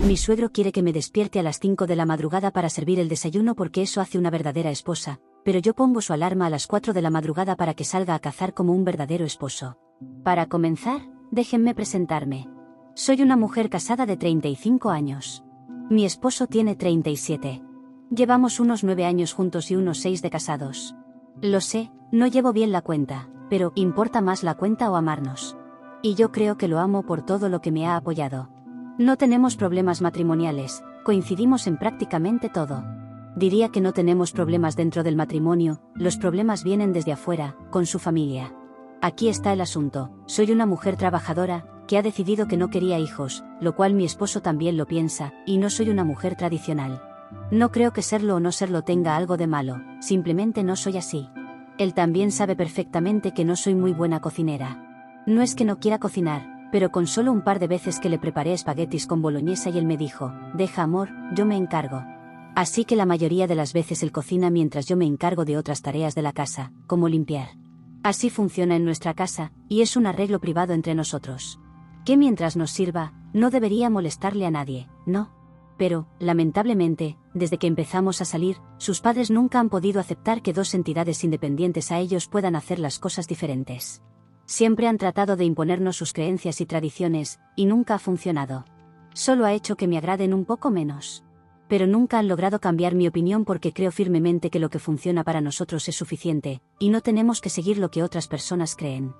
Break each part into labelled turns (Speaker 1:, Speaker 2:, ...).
Speaker 1: Mi suegro quiere que me despierte a las 5 de la madrugada para servir el desayuno porque eso hace una verdadera esposa, pero yo pongo su alarma a las 4 de la madrugada para que salga a cazar como un verdadero esposo. Para comenzar, déjenme presentarme. Soy una mujer casada de 35 años. Mi esposo tiene 37. Llevamos unos 9 años juntos y unos 6 de casados. Lo sé, no llevo bien la cuenta, pero ¿importa más la cuenta o amarnos? Y yo creo que lo amo por todo lo que me ha apoyado. No tenemos problemas matrimoniales, coincidimos en prácticamente todo. Diría que no tenemos problemas dentro del matrimonio, los problemas vienen desde afuera, con su familia. Aquí está el asunto, soy una mujer trabajadora, que ha decidido que no quería hijos, lo cual mi esposo también lo piensa, y no soy una mujer tradicional. No creo que serlo o no serlo tenga algo de malo, simplemente no soy así. Él también sabe perfectamente que no soy muy buena cocinera. No es que no quiera cocinar, pero con solo un par de veces que le preparé espaguetis con boloñesa y él me dijo, deja amor, yo me encargo. Así que la mayoría de las veces él cocina mientras yo me encargo de otras tareas de la casa, como limpiar. Así funciona en nuestra casa, y es un arreglo privado entre nosotros. Que mientras nos sirva, no debería molestarle a nadie, ¿no? Pero, lamentablemente, desde que empezamos a salir, sus padres nunca han podido aceptar que dos entidades independientes a ellos puedan hacer las cosas diferentes. Siempre han tratado de imponernos sus creencias y tradiciones, y nunca ha funcionado. Solo ha hecho que me agraden un poco menos. Pero nunca han logrado cambiar mi opinión porque creo firmemente que lo que funciona para nosotros es suficiente, y no tenemos que seguir lo que otras personas creen.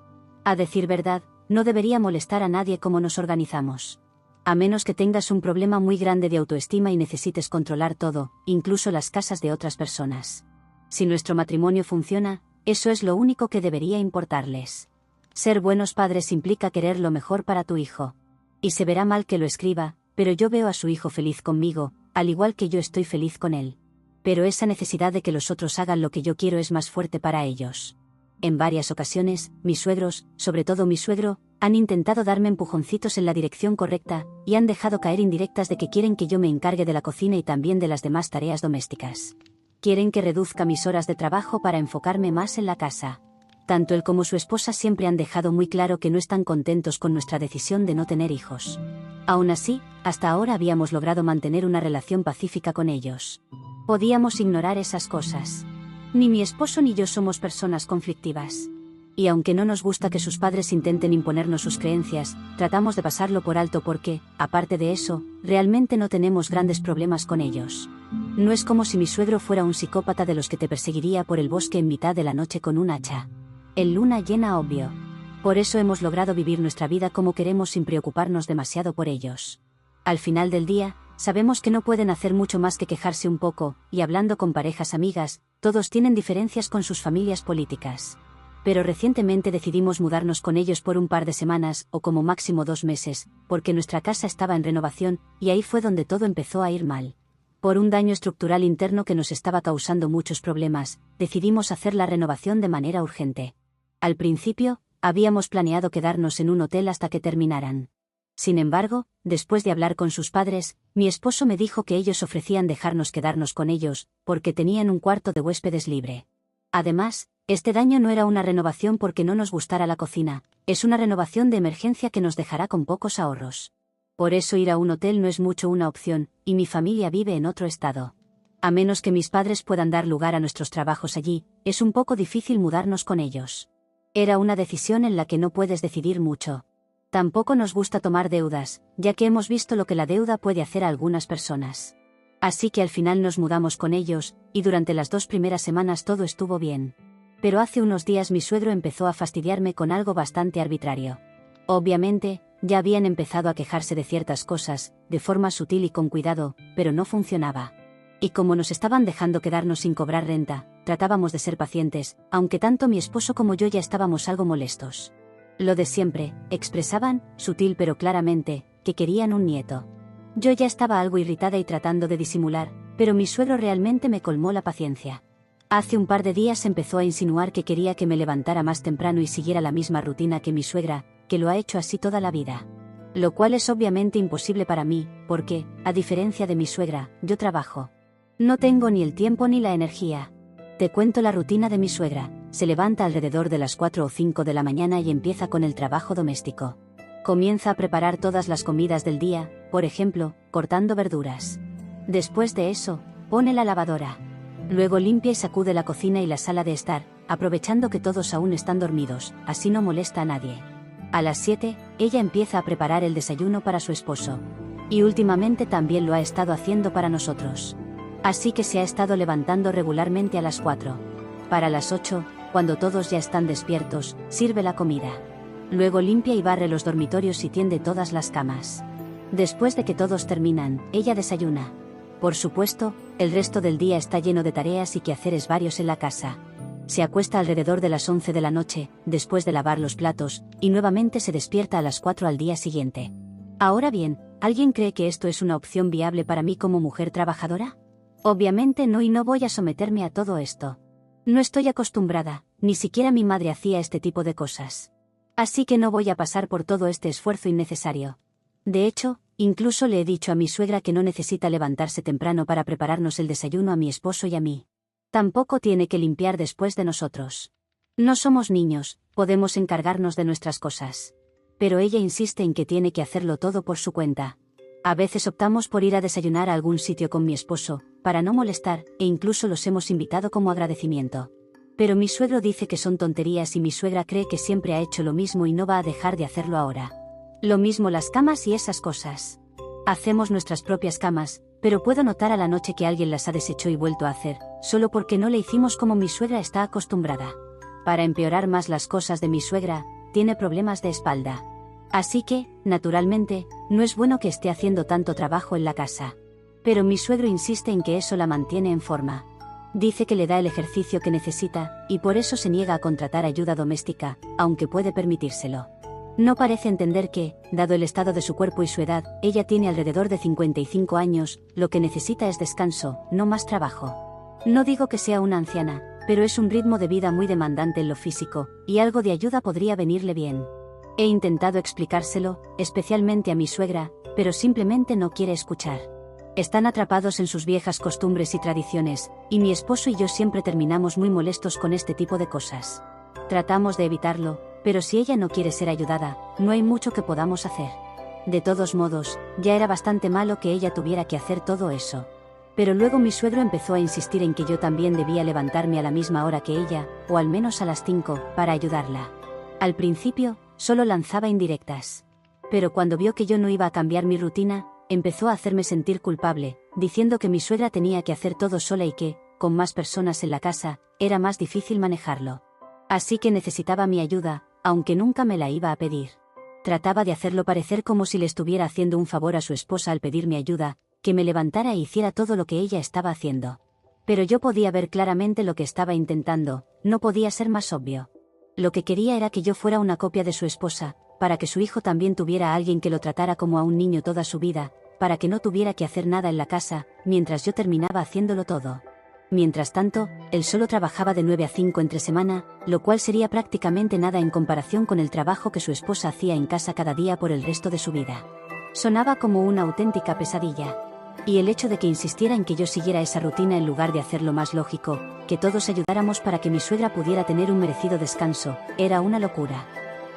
Speaker 1: A decir verdad, no debería molestar a nadie cómo nos organizamos. A menos que tengas un problema muy grande de autoestima y necesites controlar todo, incluso las casas de otras personas. Si nuestro matrimonio funciona, eso es lo único que debería importarles. Ser buenos padres implica querer lo mejor para tu hijo. Y se verá mal que lo escriba, pero yo veo a su hijo feliz conmigo, al igual que yo estoy feliz con él. Pero esa necesidad de que los otros hagan lo que yo quiero es más fuerte para ellos. En varias ocasiones, mis suegros, sobre todo mi suegro, han intentado darme empujoncitos en la dirección correcta, y han dejado caer indirectas de que quieren que yo me encargue de la cocina y también de las demás tareas domésticas. Quieren que reduzca mis horas de trabajo para enfocarme más en la casa. Tanto él como su esposa siempre han dejado muy claro que no están contentos con nuestra decisión de no tener hijos. Aún así, hasta ahora habíamos logrado mantener una relación pacífica con ellos. Podíamos ignorar esas cosas. Ni mi esposo ni yo somos personas conflictivas. Y aunque no nos gusta que sus padres intenten imponernos sus creencias, tratamos de pasarlo por alto porque, aparte de eso, realmente no tenemos grandes problemas con ellos. No es como si mi suegro fuera un psicópata de los que te perseguiría por el bosque en mitad de la noche con un hacha. En luna llena, obvio. Por eso hemos logrado vivir nuestra vida como queremos sin preocuparnos demasiado por ellos. Al final del día, sabemos que no pueden hacer mucho más que quejarse un poco, y hablando con parejas amigas, todos tienen diferencias con sus familias políticas. Pero recientemente decidimos mudarnos con ellos por un par de semanas, o como máximo 2 meses, porque nuestra casa estaba en renovación, y ahí fue donde todo empezó a ir mal. Por un daño estructural interno que nos estaba causando muchos problemas, decidimos hacer la renovación de manera urgente. Al principio, habíamos planeado quedarnos en un hotel hasta que terminaran. Sin embargo, después de hablar con sus padres, mi esposo me dijo que ellos ofrecían dejarnos quedarnos con ellos, porque tenían un cuarto de huéspedes libre. Además, este daño no era una renovación porque no nos gustara la cocina, es una renovación de emergencia que nos dejará con pocos ahorros. Por eso ir a un hotel no es mucho una opción, y mi familia vive en otro estado. A menos que mis padres puedan dar lugar a nuestros trabajos allí, es un poco difícil mudarnos con ellos. Era una decisión en la que no puedes decidir mucho. Tampoco nos gusta tomar deudas, ya que hemos visto lo que la deuda puede hacer a algunas personas. Así que al final nos mudamos con ellos, y durante las 2 primeras semanas todo estuvo bien. Pero hace unos días mi suegro empezó a fastidiarme con algo bastante arbitrario. Obviamente, ya habían empezado a quejarse de ciertas cosas, de forma sutil y con cuidado, pero no funcionaba. Y como nos estaban dejando quedarnos sin cobrar renta, tratábamos de ser pacientes, aunque tanto mi esposo como yo ya estábamos algo molestos. Lo de siempre, expresaban, sutil pero claramente, que querían un nieto. Yo ya estaba algo irritada y tratando de disimular, pero mi suegro realmente me colmó la paciencia. Hace un par de días empezó a insinuar que quería que me levantara más temprano y siguiera la misma rutina que mi suegra, que lo ha hecho así toda la vida. Lo cual es obviamente imposible para mí, porque, a diferencia de mi suegra, yo trabajo. No tengo ni el tiempo ni la energía. Te cuento la rutina de mi suegra. Se levanta alrededor de las 4 o 5 de la mañana y empieza con el trabajo doméstico. Comienza a preparar todas las comidas del día, por ejemplo, cortando verduras. Después de eso, pone la lavadora. Luego limpia y sacude la cocina y la sala de estar, aprovechando que todos aún están dormidos, así no molesta a nadie. A las 7, ella empieza a preparar el desayuno para su esposo. Y últimamente también lo ha estado haciendo para nosotros. Así que se ha estado levantando regularmente a las 4. Para las 8, cuando todos ya están despiertos, sirve la comida. Luego limpia y barre los dormitorios y tiende todas las camas. Después de que todos terminan, ella desayuna. Por supuesto, el resto del día está lleno de tareas y quehaceres varios en la casa. Se acuesta alrededor de las 11 de la noche, después de lavar los platos, y nuevamente se despierta a las 4 al día siguiente. Ahora bien, ¿alguien cree que esto es una opción viable para mí como mujer trabajadora? Obviamente no, y no voy a someterme a todo esto. No estoy acostumbrada, ni siquiera mi madre hacía este tipo de cosas. Así que no voy a pasar por todo este esfuerzo innecesario. De hecho, incluso le he dicho a mi suegra que no necesita levantarse temprano para prepararnos el desayuno a mi esposo y a mí. Tampoco tiene que limpiar después de nosotros. No somos niños, podemos encargarnos de nuestras cosas. Pero ella insiste en que tiene que hacerlo todo por su cuenta. A veces optamos por ir a desayunar a algún sitio con mi esposo, para no molestar, e incluso los hemos invitado como agradecimiento. Pero mi suegro dice que son tonterías y mi suegra cree que siempre ha hecho lo mismo y no va a dejar de hacerlo ahora. Lo mismo las camas y esas cosas. Hacemos nuestras propias camas, pero puedo notar a la noche que alguien las ha deshecho y vuelto a hacer, solo porque no le hicimos como mi suegra está acostumbrada. Para empeorar más las cosas de mi suegra, tiene problemas de espalda. Así que, naturalmente, no es bueno que esté haciendo tanto trabajo en la casa. Pero mi suegro insiste en que eso la mantiene en forma. Dice que le da el ejercicio que necesita, y por eso se niega a contratar ayuda doméstica, aunque puede permitírselo. No parece entender que, dado el estado de su cuerpo y su edad, ella tiene alrededor de 55 años, lo que necesita es descanso, no más trabajo. No digo que sea una anciana, pero es un ritmo de vida muy demandante en lo físico, y algo de ayuda podría venirle bien. He intentado explicárselo, especialmente a mi suegra, pero simplemente no quiere escuchar. Están atrapados en sus viejas costumbres y tradiciones, y mi esposo y yo siempre terminamos muy molestos con este tipo de cosas. Tratamos de evitarlo, pero si ella no quiere ser ayudada, no hay mucho que podamos hacer. De todos modos, ya era bastante malo que ella tuviera que hacer todo eso. Pero luego mi suegro empezó a insistir en que yo también debía levantarme a la misma hora que ella, o al menos a las 5, para ayudarla. Al principio, solo lanzaba indirectas. Pero cuando vio que yo no iba a cambiar mi rutina, empezó a hacerme sentir culpable, diciendo que mi suegra tenía que hacer todo sola y que, con más personas en la casa, era más difícil manejarlo. Así que necesitaba mi ayuda, aunque nunca me la iba a pedir. Trataba de hacerlo parecer como si le estuviera haciendo un favor a su esposa al pedir mi ayuda, que me levantara e hiciera todo lo que ella estaba haciendo. Pero yo podía ver claramente lo que estaba intentando, no podía ser más obvio. Lo que quería era que yo fuera una copia de su esposa, para que su hijo también tuviera a alguien que lo tratara como a un niño toda su vida, para que no tuviera que hacer nada en la casa, mientras yo terminaba haciéndolo todo. Mientras tanto, él solo trabajaba de 9 a 5 entre semana, lo cual sería prácticamente nada en comparación con el trabajo que su esposa hacía en casa cada día por el resto de su vida. Sonaba como una auténtica pesadilla. Y el hecho de que insistiera en que yo siguiera esa rutina en lugar de hacer lo más lógico, que todos ayudáramos para que mi suegra pudiera tener un merecido descanso, era una locura.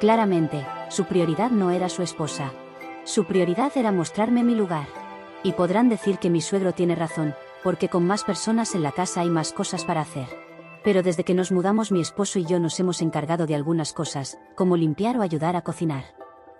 Speaker 1: Claramente, su prioridad no era su esposa. Su prioridad era mostrarme mi lugar. Y podrán decir que mi suegro tiene razón, porque con más personas en la casa hay más cosas para hacer. Pero desde que nos mudamos mi esposo y yo nos hemos encargado de algunas cosas, como limpiar o ayudar a cocinar.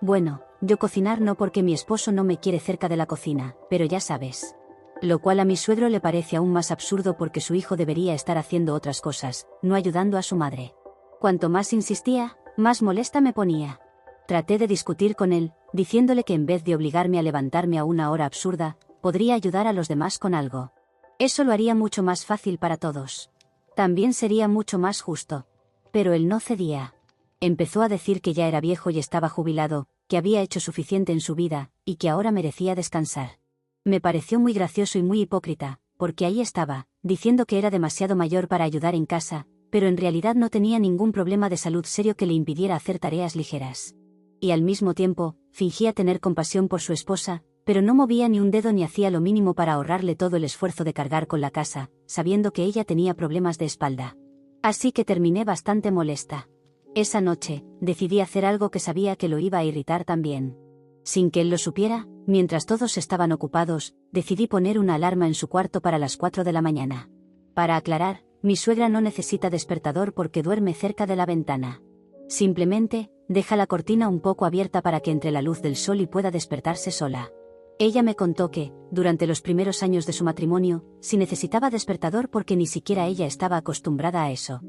Speaker 1: Bueno, yo cocinar no porque mi esposo no me quiere cerca de la cocina, pero ya sabes. Lo cual a mi suegro le parece aún más absurdo porque su hijo debería estar haciendo otras cosas, no ayudando a su madre. Cuanto más insistía, más molesta me ponía. Traté de discutir con él, diciéndole que en vez de obligarme a levantarme a una hora absurda, podría ayudar a los demás con algo. Eso lo haría mucho más fácil para todos. También sería mucho más justo. Pero él no cedía. Empezó a decir que ya era viejo y estaba jubilado, que había hecho suficiente en su vida, y que ahora merecía descansar. Me pareció muy gracioso y muy hipócrita, porque ahí estaba, diciendo que era demasiado mayor para ayudar en casa, pero en realidad no tenía ningún problema de salud serio que le impidiera hacer tareas ligeras. Y al mismo tiempo, fingía tener compasión por su esposa, pero no movía ni un dedo ni hacía lo mínimo para ahorrarle todo el esfuerzo de cargar con la casa, sabiendo que ella tenía problemas de espalda. Así que terminé bastante molesta. Esa noche, decidí hacer algo que sabía que lo iba a irritar también. Sin que él lo supiera, mientras todos estaban ocupados, decidí poner una alarma en su cuarto para las 4 de la mañana. Para aclarar, mi suegra no necesita despertador porque duerme cerca de la ventana. Simplemente, deja la cortina un poco abierta para que entre la luz del sol y pueda despertarse sola. Ella me contó que, durante los primeros años de su matrimonio, sí necesitaba despertador porque ni siquiera ella estaba acostumbrada a eso.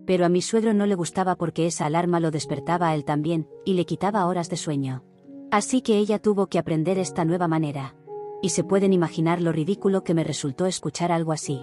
Speaker 1: Pero a mi suegro no le gustaba porque esa alarma lo despertaba a él también, y le quitaba horas de sueño. Así que ella tuvo que aprender esta nueva manera. Y se pueden imaginar lo ridículo que me resultó escuchar algo así.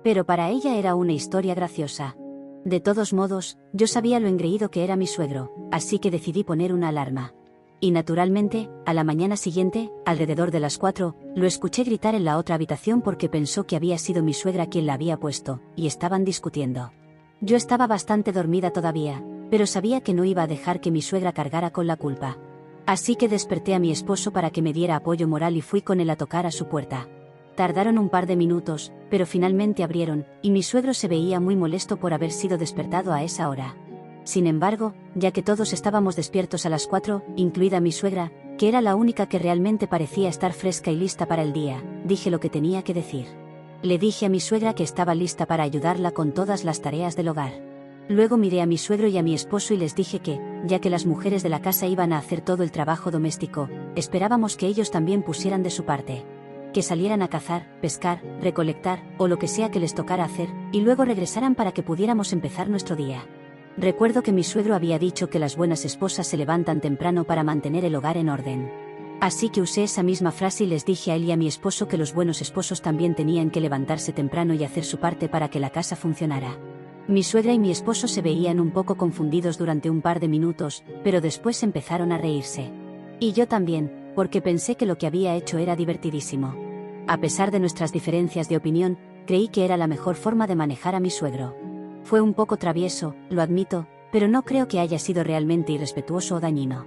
Speaker 1: Pero para ella era una historia graciosa. De todos modos, yo sabía lo engreído que era mi suegro, así que decidí poner una alarma. Y naturalmente, a la mañana siguiente, alrededor de las 4, lo escuché gritar en la otra habitación porque pensó que había sido mi suegra quien la había puesto, y estaban discutiendo. Yo estaba bastante dormida todavía, pero sabía que no iba a dejar que mi suegra cargara con la culpa. Así que desperté a mi esposo para que me diera apoyo moral y fui con él a tocar a su puerta. Tardaron un par de minutos, pero finalmente abrieron, y mi suegro se veía muy molesto por haber sido despertado a esa hora. Sin embargo, ya que todos estábamos despiertos a las 4, incluida mi suegra, que era la única que realmente parecía estar fresca y lista para el día, dije lo que tenía que decir. Le dije a mi suegra que estaba lista para ayudarla con todas las tareas del hogar. Luego miré a mi suegro y a mi esposo y les dije que, ya que las mujeres de la casa iban a hacer todo el trabajo doméstico, esperábamos que ellos también pusieran de su parte. Que salieran a cazar, pescar, recolectar, o lo que sea que les tocara hacer, y luego regresaran para que pudiéramos empezar nuestro día. Recuerdo que mi suegro había dicho que las buenas esposas se levantan temprano para mantener el hogar en orden. Así que usé esa misma frase y les dije a él y a mi esposo que los buenos esposos también tenían que levantarse temprano y hacer su parte para que la casa funcionara. Mi suegra y mi esposo se veían un poco confundidos durante un par de minutos, pero después empezaron a reírse. Y yo también, porque pensé que lo que había hecho era divertidísimo. A pesar de nuestras diferencias de opinión, creí que era la mejor forma de manejar a mi suegro. Fue un poco travieso, lo admito, pero no creo que haya sido realmente irrespetuoso o dañino.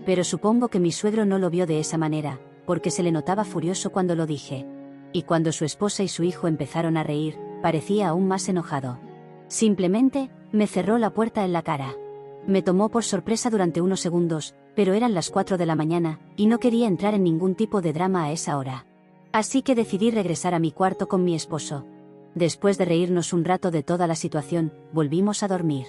Speaker 1: Pero supongo que mi suegro no lo vio de esa manera, porque se le notaba furioso cuando lo dije. Y cuando su esposa y su hijo empezaron a reír, parecía aún más enojado. Simplemente, me cerró la puerta en la cara. Me tomó por sorpresa durante unos segundos, pero eran las 4 de la mañana, y no quería entrar en ningún tipo de drama a esa hora. Así que decidí regresar a mi cuarto con mi esposo. Después de reírnos un rato de toda la situación, volvimos a dormir.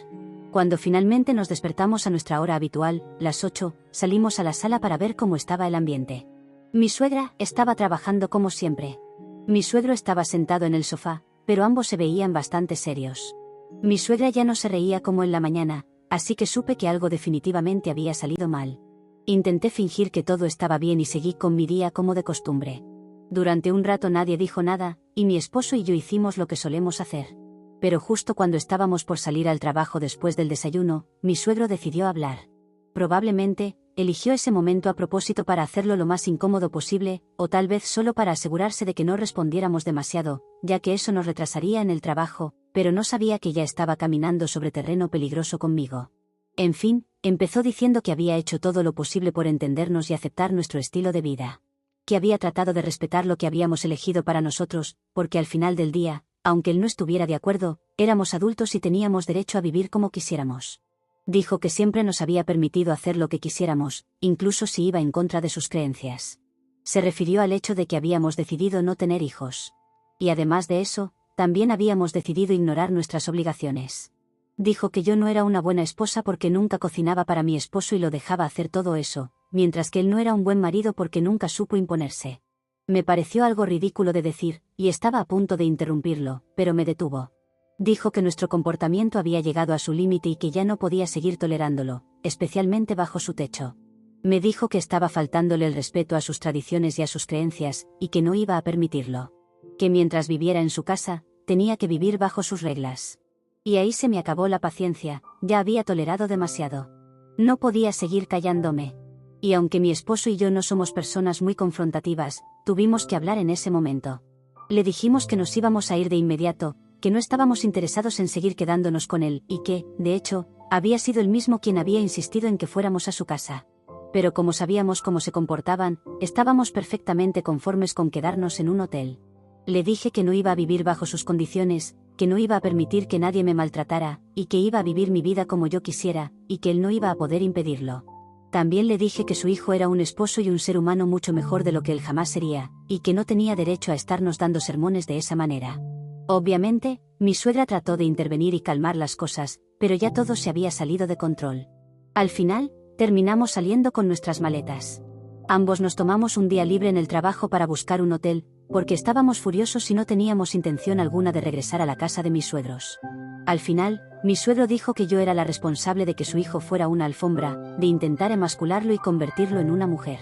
Speaker 1: Cuando finalmente nos despertamos a nuestra hora habitual, las 8, salimos a la sala para ver cómo estaba el ambiente. Mi suegra estaba trabajando como siempre. Mi suegro estaba sentado en el sofá, pero ambos se veían bastante serios. Mi suegra ya no se reía como en la mañana, así que supe que algo definitivamente había salido mal. Intenté fingir que todo estaba bien y seguí con mi día como de costumbre. Durante un rato nadie dijo nada, y mi esposo y yo hicimos lo que solemos hacer. Pero justo cuando estábamos por salir al trabajo después del desayuno, mi suegro decidió hablar. Probablemente, eligió ese momento a propósito para hacerlo lo más incómodo posible, o tal vez solo para asegurarse de que no respondiéramos demasiado, ya que eso nos retrasaría en el trabajo, pero no sabía que ya estaba caminando sobre terreno peligroso conmigo. En fin, empezó diciendo que había hecho todo lo posible por entendernos y aceptar nuestro estilo de vida. Que había tratado de respetar lo que habíamos elegido para nosotros, porque al final del día, aunque él no estuviera de acuerdo, éramos adultos y teníamos derecho a vivir como quisiéramos. Dijo que siempre nos había permitido hacer lo que quisiéramos, incluso si iba en contra de sus creencias. Se refirió al hecho de que habíamos decidido no tener hijos. Y además de eso, también habíamos decidido ignorar nuestras obligaciones. Dijo que yo no era una buena esposa porque nunca cocinaba para mi esposo y lo dejaba hacer todo eso, mientras que él no era un buen marido porque nunca supo imponerse. Me pareció algo ridículo de decir, y estaba a punto de interrumpirlo, pero me detuvo. Dijo que nuestro comportamiento había llegado a su límite y que ya no podía seguir tolerándolo, especialmente bajo su techo. Me dijo que estaba faltándole el respeto a sus tradiciones y a sus creencias, y que no iba a permitirlo. Que mientras viviera en su casa, tenía que vivir bajo sus reglas. Y ahí se me acabó la paciencia, ya había tolerado demasiado. No podía seguir callándome. Y aunque mi esposo y yo no somos personas muy confrontativas, tuvimos que hablar en ese momento. Le dijimos que nos íbamos a ir de inmediato, que no estábamos interesados en seguir quedándonos con él, y que, de hecho, había sido él mismo quien había insistido en que fuéramos a su casa. Pero como sabíamos cómo se comportaban, estábamos perfectamente conformes con quedarnos en un hotel. Le dije que no iba a vivir bajo sus condiciones, que no iba a permitir que nadie me maltratara, y que iba a vivir mi vida como yo quisiera, y que él no iba a poder impedirlo. También le dije que su hijo era un esposo y un ser humano mucho mejor de lo que él jamás sería, y que no tenía derecho a estarnos dando sermones de esa manera. Obviamente, mi suegra trató de intervenir y calmar las cosas, pero ya todo se había salido de control. Al final, terminamos saliendo con nuestras maletas. Ambos nos tomamos un día libre en el trabajo para buscar un hotel, porque estábamos furiosos y no teníamos intención alguna de regresar a la casa de mis suegros. Al final, mi suegro dijo que yo era la responsable de que su hijo fuera una alfombra, de intentar emascularlo y convertirlo en una mujer.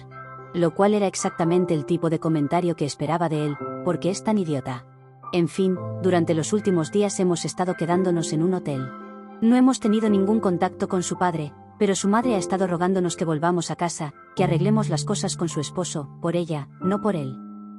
Speaker 1: Lo cual era exactamente el tipo de comentario que esperaba de él, porque es tan idiota. En fin, durante los últimos días hemos estado quedándonos en un hotel. No hemos tenido ningún contacto con su padre, pero su madre ha estado rogándonos que volvamos a casa, que arreglemos las cosas con su esposo, por ella, no por él.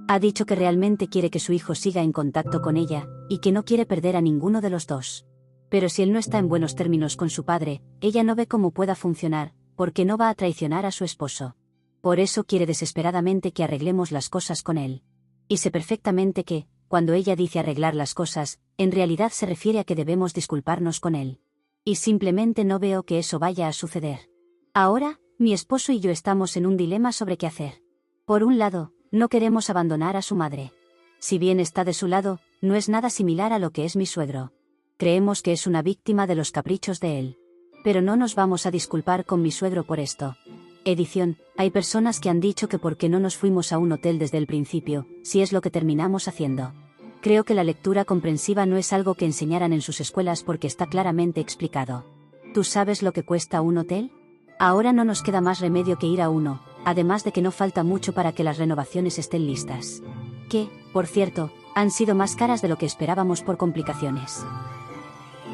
Speaker 1: Ha dicho que realmente quiere que su hijo siga en contacto con ella, y que no quiere perder a ninguno de los dos. Pero si él no está en buenos términos con su padre, ella no ve cómo pueda funcionar, porque no va a traicionar a su esposo. Por eso quiere desesperadamente que arreglemos las cosas con él. Y sé perfectamente que, cuando ella dice arreglar las cosas, en realidad se refiere a que debemos disculparnos con él. Y simplemente no veo que eso vaya a suceder. Ahora, mi esposo y yo estamos en un dilema sobre qué hacer. Por un lado, no queremos abandonar a su madre. Si bien está de su lado, no es nada similar a lo que es mi suegro. Creemos que es una víctima de los caprichos de él. Pero no nos vamos a disculpar con mi suegro por esto. Edición, hay personas que han dicho que por qué no nos fuimos a un hotel desde el principio, si es lo que terminamos haciendo. Creo que la lectura comprensiva no es algo que enseñaran en sus escuelas porque está claramente explicado. ¿Tú sabes lo que cuesta un hotel? Ahora no nos queda más remedio que ir a uno, además de que no falta mucho para que las renovaciones estén listas. Que, por cierto, han sido más caras de lo que esperábamos por complicaciones.